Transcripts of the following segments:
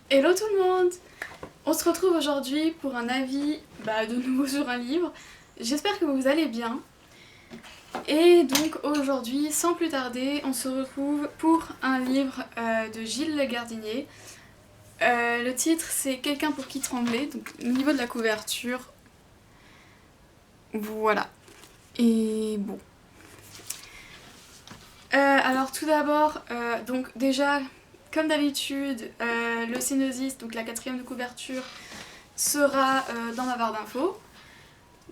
Hello tout le monde! On se retrouve aujourd'hui pour un avis de nouveau sur un livre. J'espère que vous allez bien. Et donc aujourd'hui, sans plus tarder, on se retrouve pour un livre de Gilles Le Gardinier. Le titre c'est Quelqu'un pour qui trembler, donc au niveau de la couverture. Voilà. Et bon. Alors tout d'abord, donc déjà, comme d'habitude, le synopsis, donc la quatrième de couverture, sera dans ma barre d'infos.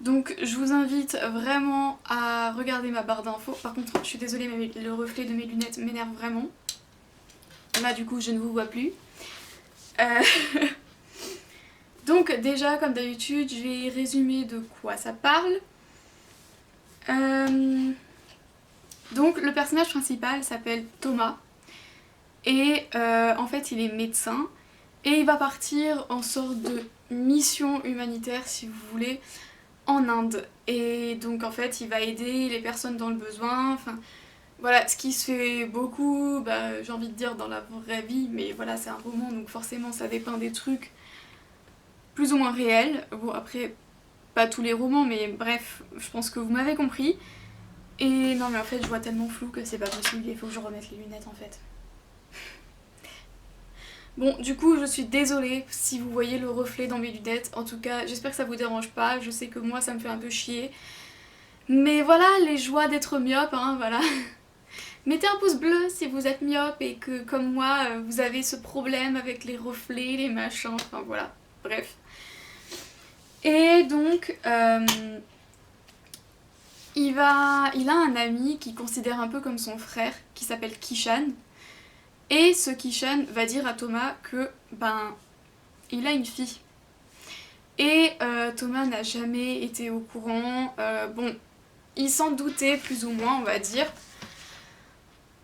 Donc je vous invite vraiment à regarder ma barre d'infos. Par contre, je suis désolée, mais le reflet de mes lunettes m'énerve vraiment. Là, du coup, je ne vous vois plus. Euh, Donc déjà, comme d'habitude, je vais résumer de quoi ça parle. Donc le personnage principal s'appelle Thomas. Et en fait, il est médecin. Et il va partir en sorte de mission humanitaire, si vous voulez, en Inde. Et donc en fait, il va aider les personnes dans le besoin. Enfin, voilà, ce qui se fait beaucoup, j'ai envie de dire, dans la vraie vie. Mais voilà, c'est un roman, donc forcément, ça dépeint des trucs plus ou moins réels. Bon, après, pas tous les romans, mais bref, je pense que vous m'avez compris. Et non, mais en fait, je vois tellement flou que c'est pas possible. Il faut que je remette les lunettes, en fait. Bon, du coup, je suis désolée si vous voyez le reflet dans mes lunettes. En tout cas, j'espère que ça vous dérange pas. Je sais que moi, ça me fait un peu chier. Mais voilà, les joies d'être myope, hein, voilà. Mettez un pouce bleu si vous êtes myope et que, comme moi, vous avez ce problème avec les reflets, les machins, enfin voilà. Bref. Et donc, il a un ami qu'il considère un peu comme son frère, qui s'appelle Kishan. Et ce Kishan va dire à Thomas que, il a une fille. Et Thomas n'a jamais été au courant. Bon, il s'en doutait plus ou moins, on va dire.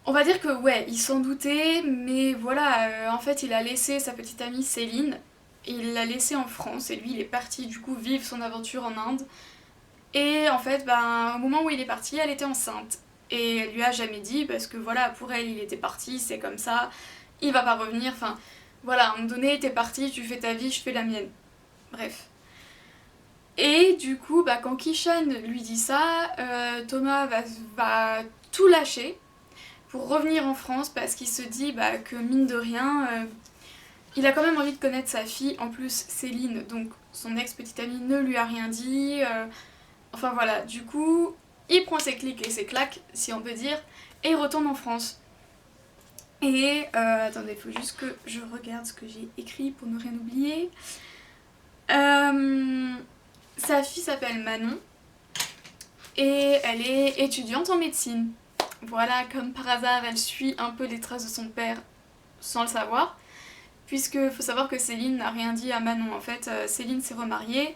On va dire que ouais, il s'en doutait, mais voilà, en fait, il a laissé sa petite amie Céline. Et il l'a laissée en France et lui, il est parti du coup vivre son aventure en Inde. Et en fait, au moment où il est parti, elle était enceinte. Et elle lui a jamais dit parce que voilà, pour elle, il était parti, c'est comme ça. Il va pas revenir. Enfin, voilà, à un moment donné, t'es parti, tu fais ta vie, je fais la mienne. Bref. Et du coup, quand Kishan lui dit ça, Thomas va tout lâcher pour revenir en France parce qu'il se dit que mine de rien, il a quand même envie de connaître sa fille. En plus, Céline, donc son ex-petite amie, ne lui a rien dit. Enfin voilà, du coup, il prend ses clics et ses claques, si on peut dire, et il retourne en France. Et attendez, il faut juste que je regarde ce que j'ai écrit pour ne rien oublier. Sa fille s'appelle Manon et elle est étudiante en médecine. Voilà, comme par hasard, elle suit un peu les traces de son père sans le savoir, puisque faut savoir que Céline n'a rien dit à Manon. En fait, Céline s'est remariée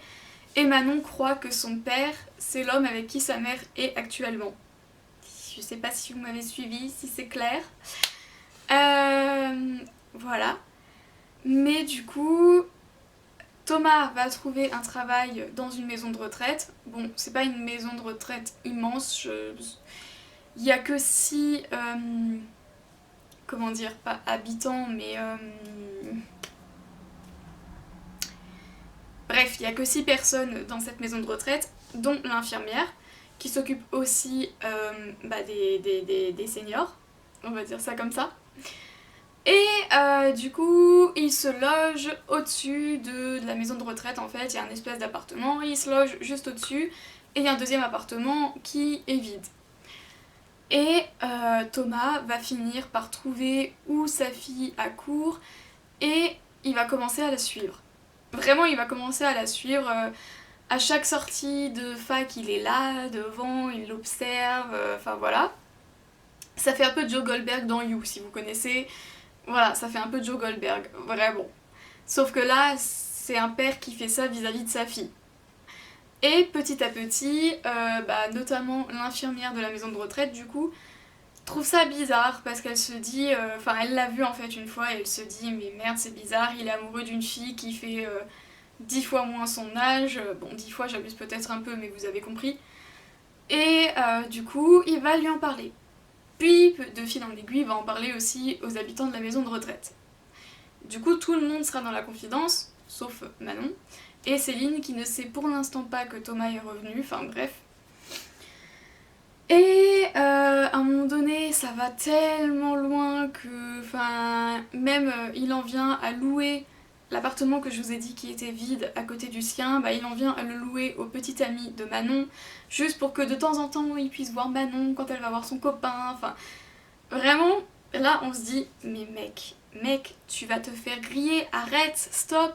et Manon croit que son père, c'est l'homme avec qui sa mère est actuellement. Je sais pas si vous m'avez suivi, si c'est clair. Voilà. Mais du coup, Thomas va trouver un travail dans une maison de retraite. Bon, c'est pas une maison de retraite immense. Il y a que 6... comment dire, pas habitants, mais... Bref, il y a que 6 personnes dans cette maison de retraite, dont l'infirmière, qui s'occupe aussi des seniors. On va dire ça comme ça. Et du coup, il se loge au-dessus de la maison de retraite en fait. Il y a un espèce d'appartement, il se loge juste au-dessus. Et il y a un deuxième appartement qui est vide. Et Thomas va finir par trouver où sa fille accourt et il va commencer à la suivre. Vraiment, il va commencer à la suivre. À chaque sortie de fac, il est là, devant, il l'observe, enfin voilà. Ça fait un peu Joe Goldberg dans You, si vous connaissez. Voilà, ça fait un peu Joe Goldberg, vraiment. Sauf que là, c'est un père qui fait ça vis-à-vis de sa fille. Et petit à petit, notamment l'infirmière de la maison de retraite, du coup, trouve ça bizarre parce qu'elle se dit, elle l'a vu en fait une fois et elle se dit mais merde c'est bizarre, il est amoureux d'une fille qui fait 10 fois moins son âge, bon 10 fois j'abuse peut-être un peu mais vous avez compris. Et du coup il va lui en parler. Puis de fil en aiguille il va en parler aussi aux habitants de la maison de retraite. Du coup, tout le monde sera dans la confidence, sauf Manon, et Céline qui ne sait pour l'instant pas que Thomas est revenu, enfin bref. Et à un moment donné, ça va tellement loin que, enfin, même il en vient à louer l'appartement que je vous ai dit qui était vide à côté du sien, bah, il en vient à le louer au petit ami de Manon, juste pour que de temps en temps il puisse voir Manon quand elle va voir son copain, enfin, vraiment, là on se dit, mais mec, tu vas te faire griller, arrête, stop.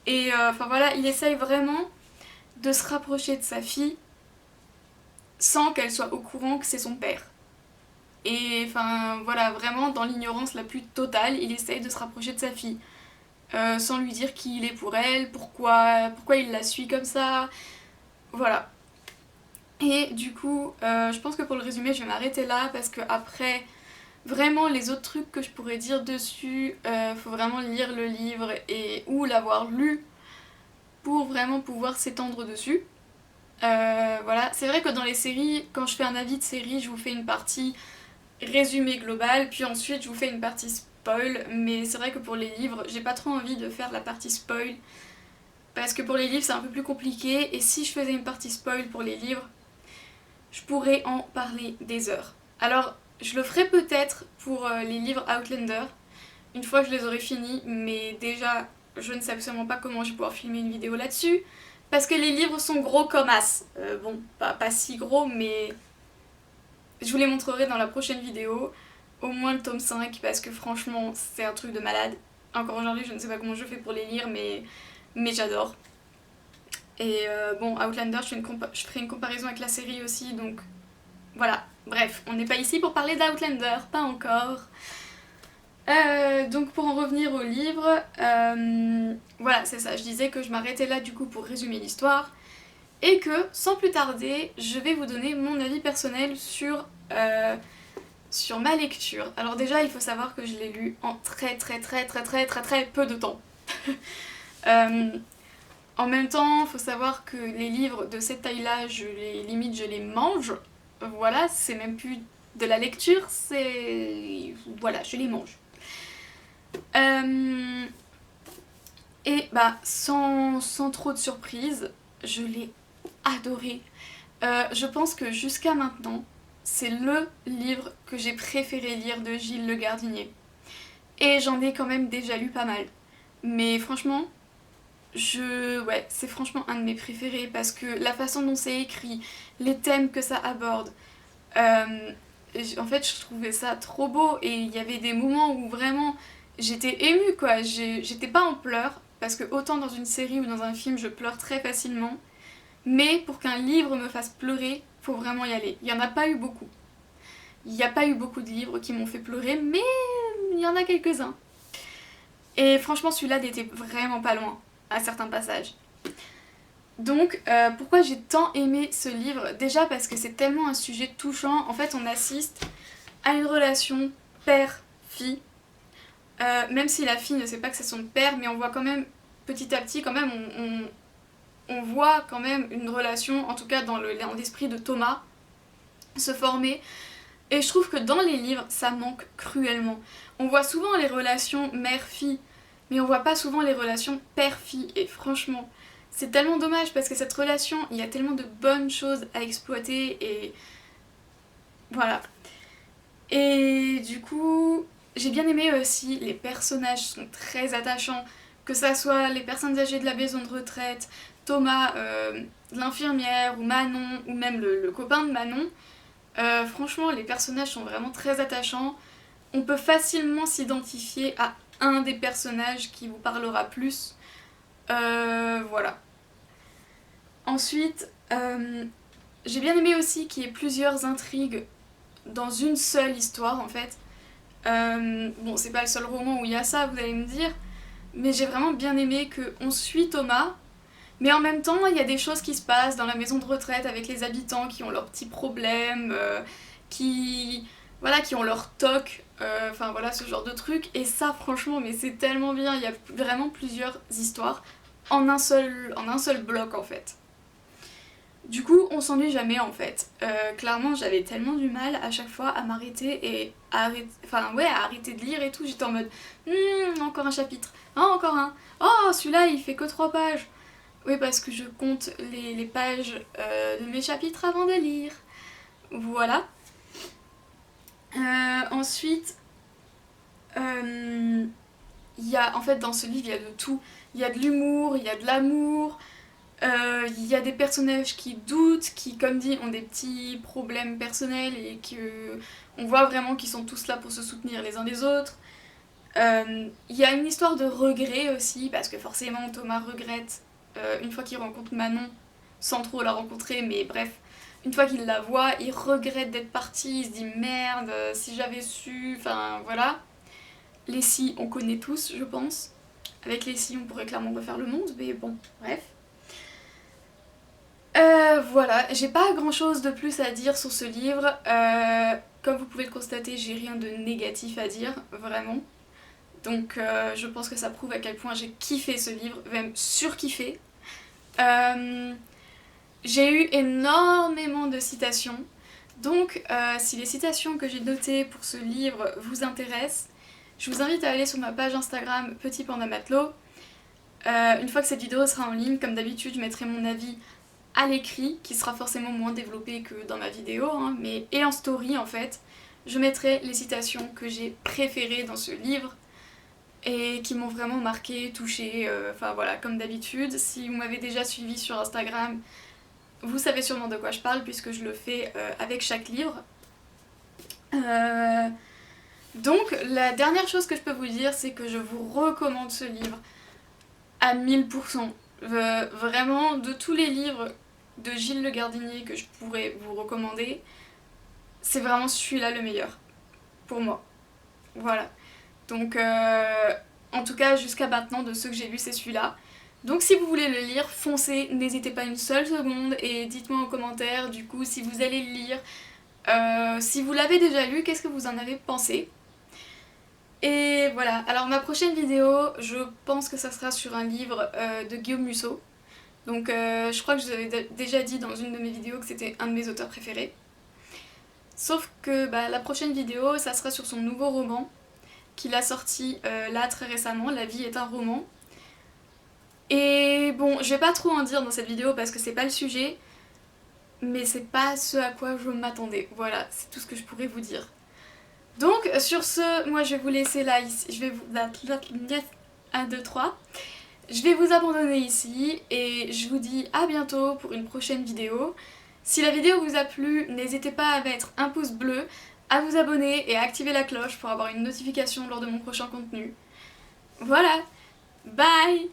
Et enfin voilà, il essaye vraiment de se rapprocher de sa fille sans qu'elle soit au courant que c'est son père. Et enfin voilà, vraiment dans l'ignorance la plus totale, il essaye de se rapprocher de sa fille. Sans lui dire qui il est pour elle, pourquoi il la suit comme ça. Voilà. Et du coup, je pense que pour le résumé, je vais m'arrêter là parce que après, vraiment les autres trucs que je pourrais dire dessus, faut vraiment lire le livre ou l'avoir lu pour vraiment pouvoir s'étendre dessus. Voilà, c'est vrai que dans les séries, quand je fais un avis de série, je vous fais une partie résumé global, puis ensuite je vous fais une partie spoil, mais c'est vrai que pour les livres, j'ai pas trop envie de faire la partie spoil, parce que pour les livres c'est un peu plus compliqué, et si je faisais une partie spoil pour les livres, je pourrais en parler des heures. Alors, je le ferai peut-être pour les livres Outlander, une fois que je les aurai finis, mais déjà, je ne sais absolument pas comment je vais pouvoir filmer une vidéo là-dessus, parce que les livres sont gros comme as. Bon, pas si gros, mais je vous les montrerai dans la prochaine vidéo, au moins le tome 5, parce que franchement, c'est un truc de malade. Encore aujourd'hui, je ne sais pas comment je fais pour les lire, mais j'adore. Et bon, Outlander, je ferai une comparaison avec la série aussi, donc voilà. Bref, on n'est pas ici pour parler d'Outlander, pas encore. Donc pour en revenir au livre, voilà, c'est ça, je disais que je m'arrêtais là du coup pour résumer l'histoire. Et que, sans plus tarder, je vais vous donner mon avis personnel sur ma lecture. Alors déjà, il faut savoir que je l'ai lu en très peu de temps. En même temps, il faut savoir que les livres de cette taille-là, je les mange. Voilà, c'est même plus de la lecture, c'est... Voilà, je les mange. Et bah, sans trop de surprise, je l'ai adoré. Je pense que jusqu'à maintenant, c'est le livre que j'ai préféré lire de Gilles Le Gardinier. Et j'en ai quand même déjà lu pas mal. Mais franchement, ouais, c'est franchement un de mes préférés parce que la façon dont c'est écrit, les thèmes que ça aborde, en fait, je trouvais ça trop beau et il y avait des moments où vraiment j'étais émue quoi. J'étais pas en pleurs parce que autant dans une série ou dans un film, je pleure très facilement. Mais pour qu'un livre me fasse pleurer, faut vraiment y aller. Il n'y en a pas eu beaucoup. Il n'y a pas eu beaucoup de livres qui m'ont fait pleurer, mais il y en a quelques-uns. Et franchement, celui-là n'était vraiment pas loin, à certains passages. Donc, pourquoi j'ai tant aimé ce livre? Déjà parce que c'est tellement un sujet touchant. En fait, on assiste à une relation père-fille. Même si la fille ne sait pas que c'est son père, mais on voit quand même, petit à petit, quand même, on voit quand même une relation, en tout cas dans l'esprit de Thomas, se former. Et je trouve que dans les livres, ça manque cruellement. On voit souvent les relations mère-fille, mais on voit pas souvent les relations père-fille. Et franchement, c'est tellement dommage parce que cette relation, il y a tellement de bonnes choses à exploiter et voilà. Et du coup, j'ai bien aimé aussi, les personnages sont très attachants, que ça soit les personnes âgées de la maison de retraite, Thomas, l'infirmière, ou Manon, ou même le copain de Manon. Franchement, les personnages sont vraiment très attachants. On peut facilement s'identifier à un des personnages qui vous parlera plus. Voilà. Ensuite, j'ai bien aimé aussi qu'il y ait plusieurs intrigues dans une seule histoire en fait. Bon, c'est pas le seul roman où il y a ça, vous allez me dire, mais j'ai vraiment bien aimé qu'on suit Thomas, mais en même temps, il y a des choses qui se passent dans la maison de retraite avec les habitants qui ont leurs petits problèmes, voilà, qui ont leur toc, enfin voilà, ce genre de trucs, et ça, franchement, mais c'est tellement bien, il y a vraiment plusieurs histoires en un seul bloc en fait. Du coup, on s'ennuie jamais en fait. Clairement, j'avais tellement du mal à chaque fois à m'arrêter et à arrêter de lire et tout. J'étais en mode, encore un chapitre, oh, encore un, oh, celui-là il fait que 3 pages. Oui, parce que je compte les pages de mes chapitres avant de lire. Voilà. Ensuite, il y a, en fait, dans ce livre, il y a de tout. Il y a de l'humour, il y a de l'amour, il y a des personnages qui doutent, qui, comme dit, ont des petits problèmes personnels et que on voit vraiment qu'ils sont tous là pour se soutenir les uns les autres. Il y a une histoire de regret aussi, parce que forcément Thomas regrette une fois qu'il rencontre Manon, sans trop la rencontrer, mais bref, une fois qu'il la voit, il regrette d'être parti, il se dit merde, si j'avais su, enfin voilà. Les si, on connaît tous, je pense. Avec les si, on pourrait clairement refaire le monde, mais bon, bref. Voilà, j'ai pas grand chose de plus à dire sur ce livre. Comme vous pouvez le constater, j'ai rien de négatif à dire, vraiment. Donc je pense que ça prouve à quel point j'ai kiffé ce livre, même surkiffé. J'ai eu énormément de citations. Donc si les citations que j'ai notées pour ce livre vous intéressent, je vous invite à aller sur ma page Instagram Petit Panda Matelot. Une fois que cette vidéo sera en ligne, comme d'habitude, je mettrai mon avis à l'écrit, qui sera forcément moins développé que dans ma vidéo, hein, et en story en fait, je mettrai les citations que j'ai préférées dans ce livre et qui m'ont vraiment marqué, touché, enfin voilà, comme d'habitude. Si vous m'avez déjà suivi sur Instagram, vous savez sûrement de quoi je parle puisque je le fais avec chaque livre. Donc la dernière chose que je peux vous dire, c'est que je vous recommande ce livre à 1000%. Vraiment, de tous les livres de Gilles Le Gardinier que je pourrais vous recommander, c'est vraiment celui-là le meilleur, pour moi. Voilà. Donc, en tout cas, jusqu'à maintenant, de ceux que j'ai lus, c'est celui-là. Donc si vous voulez le lire, foncez, n'hésitez pas une seule seconde et dites-moi en commentaire, du coup, si vous allez le lire. Si vous l'avez déjà lu, qu'est-ce que vous en avez pensé? Et voilà, alors ma prochaine vidéo, je pense que ça sera sur un livre de Guillaume Musso. Donc je crois que je vous avais déjà dit dans une de mes vidéos que c'était un de mes auteurs préférés. Sauf que la prochaine vidéo, ça sera sur son nouveau roman, qu'il a sorti là très récemment, La vie est un roman. Et bon, je vais pas trop en dire dans cette vidéo parce que c'est pas le sujet, mais c'est pas ce à quoi je m'attendais. Voilà, c'est tout ce que je pourrais vous dire. Donc sur ce, moi je vais vous laisser là, ici, je vais vous... 1, 2, 3. Je vais vous abandonner ici et je vous dis à bientôt pour une prochaine vidéo. Si la vidéo vous a plu, n'hésitez pas à mettre un pouce bleu, à vous abonner et à activer la cloche pour avoir une notification lors de mon prochain contenu. Voilà, bye!